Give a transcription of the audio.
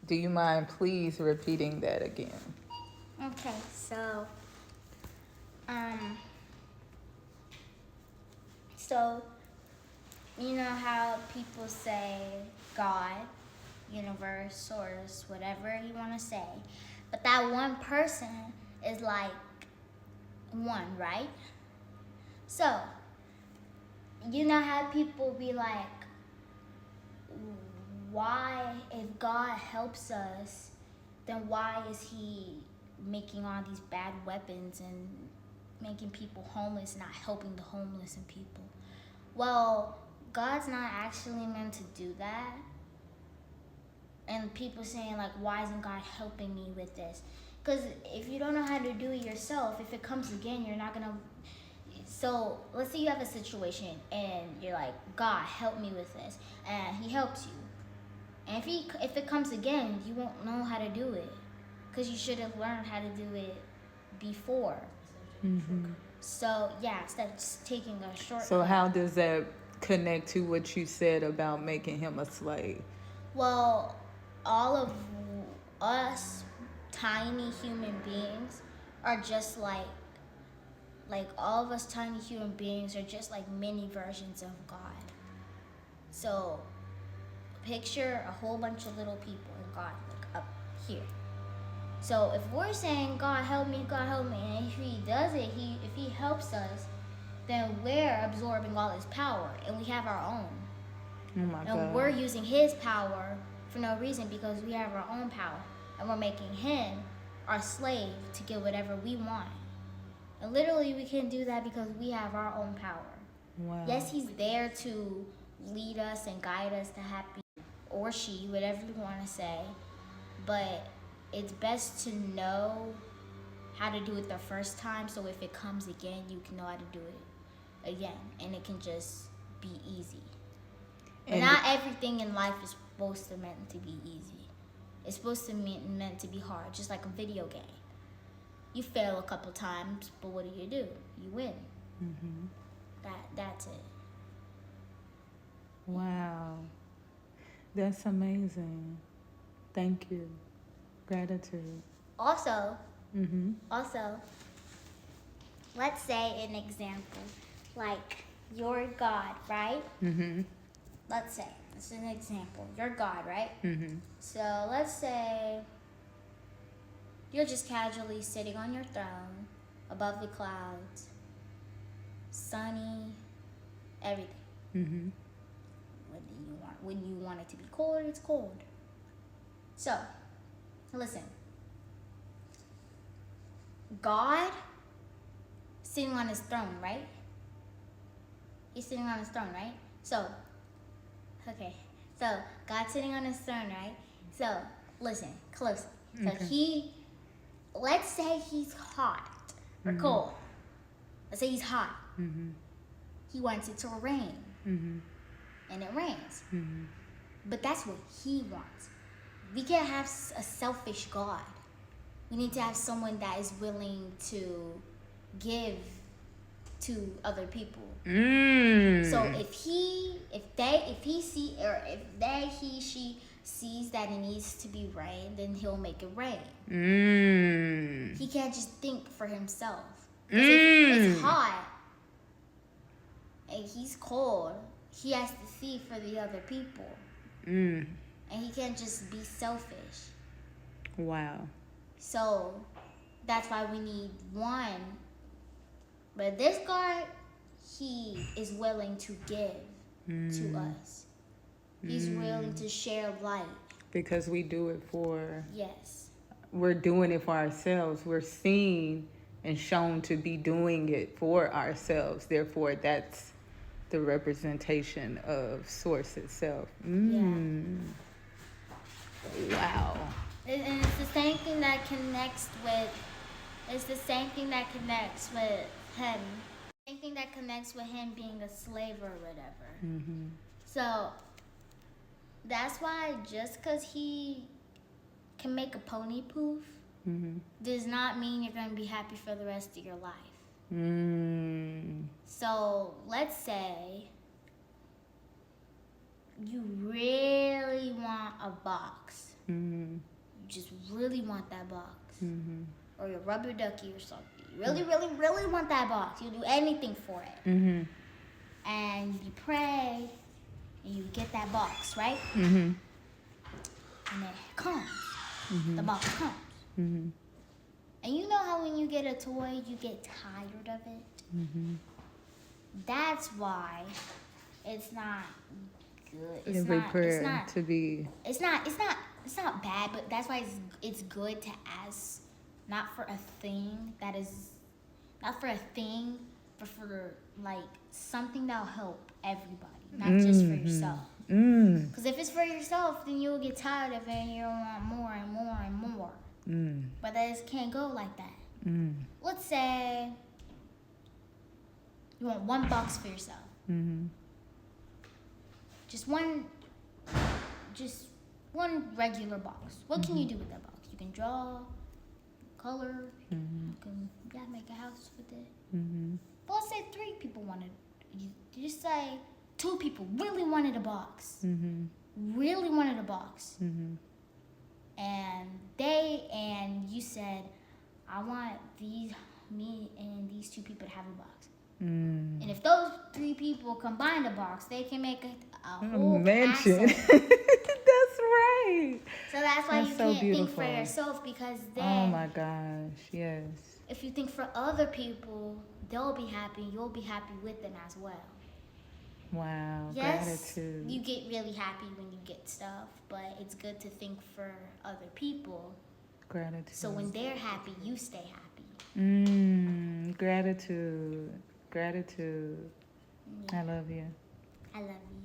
Do you mind please repeating that again? Okay, so, um, so, you know how people say God, universe, source, whatever you want to say, but that one person is like one, right? So, you know how people be like, why, if God helps us, then why is he making all these bad weapons and making people homeless, not helping the homeless and people? Well, God's not actually meant to do that. And people saying like, why isn't God helping me with this? Because if you don't know how to do it yourself, if it comes again, you're not gonna. So let's say you have a situation and you're like, God, help me with this, and he helps you. And if it comes again, you won't know how to do it, because you should have learned how to do it before. Mm-hmm. So yeah, instead of just taking a shortcut. So how does that connect to what you said about making him a slave? Well, all of us tiny human beings are just like all of us tiny human beings are just like mini versions of God. So picture a whole bunch of little people and God like up here. So if we're saying God help me, and if he does it, if he helps us, then we're absorbing all his power and we have our own. Oh my God. And we're using his power for no reason because we have our own power. And we're making him our slave to get whatever we want. And literally we can do that because we have our own power. Wow. Yes, he's there to lead us and guide us to happy, or she, whatever you want to say. But it's best to know how to do it the first time, so if it comes again, you can know how to do it again. And it can just be easy. But not everything in life is supposed to meant to be easy. It's supposed to meant to be hard, just like a video game. You fail a couple times, but what do? You win. Mm-hmm. That's it. Wow. That's amazing. Thank you. Gratitude. Also, Mm-hmm. let's say an example, like you're God, right? Mm-hmm. Let's say, this is an example. You're God, right? Mm-hmm. So let's say you're just casually sitting on your throne above the clouds, sunny, everything. Mm-hmm. When you want it to be cold, it's cold. So, listen. God sitting on his throne, right? He's sitting on his throne, right? So, okay. So, God's sitting on his throne, right? So, listen closely. So, Okay. let's say he's hot or cold. Let's say he's hot. Mm-hmm. He wants it to rain. Mm-hmm. And it rains. Mm-hmm. But that's what he wants. We can't have a selfish God. We need to have someone that is willing to give to other people. So if he she sees that it needs to be rain, then he'll make it rain. He can't just think for himself. Because if it's hot and he's cold, he has to see for the other people. And he can't just be selfish. Wow. So that's why we need one. But this God, he is willing to give to us. He's willing to share light. Because we do it for... Yes. We're doing it for ourselves. We're seen and shown to be doing it for ourselves. Therefore, that's the representation of Source itself. Yeah. Wow. And it's the same thing that connects with. It's the same thing that connects with him. Same thing that connects with him being a slave or whatever. Mm-hmm. So that's why just because he can make a pony poof does not mean you're going to be happy for the rest of your life. So let's say you really want a box. Mm-hmm. You just really want that box. Mm-hmm. Or your rubber ducky or something. You really, really, really want that box. You do anything for it. Mm-hmm. And you pray and you get that box, right? Mm-hmm. And it comes. Mm-hmm. The box comes. Mm-hmm. And you know how when you get a toy, you get tired of it? Mm-hmm. That's why it's not good. Every prayer to be. It's not bad, but that's why it's good to ask, not for a thing that is, not for a thing, but for like something that'll help everybody, not just for yourself. Because if it's for yourself, then you'll get tired of it and you'll want more and more and more. But that just can't go like that. Let's say you want one box for yourself. Just one regular box. What can you do with that box? You can draw, color, you can make a house with it. But let's say 3 people wanted, you just say 2 people really wanted a box. Really wanted a box. And you said, I want me and these 2 people to have a box. And if those 3 people combine a box, they can make a whole mansion. castle. That's right. So that's why That's you so can't think beautiful. for yourself, because then, Oh my gosh, yes. if you think for other people, they'll be happy. You'll be happy with them as well. Wow, Yes, gratitude. you get really happy when you get stuff, but it's good to think for other people. Gratitude. So when they're happy, you stay happy. Gratitude. Gratitude. Yeah. I love you. I love you.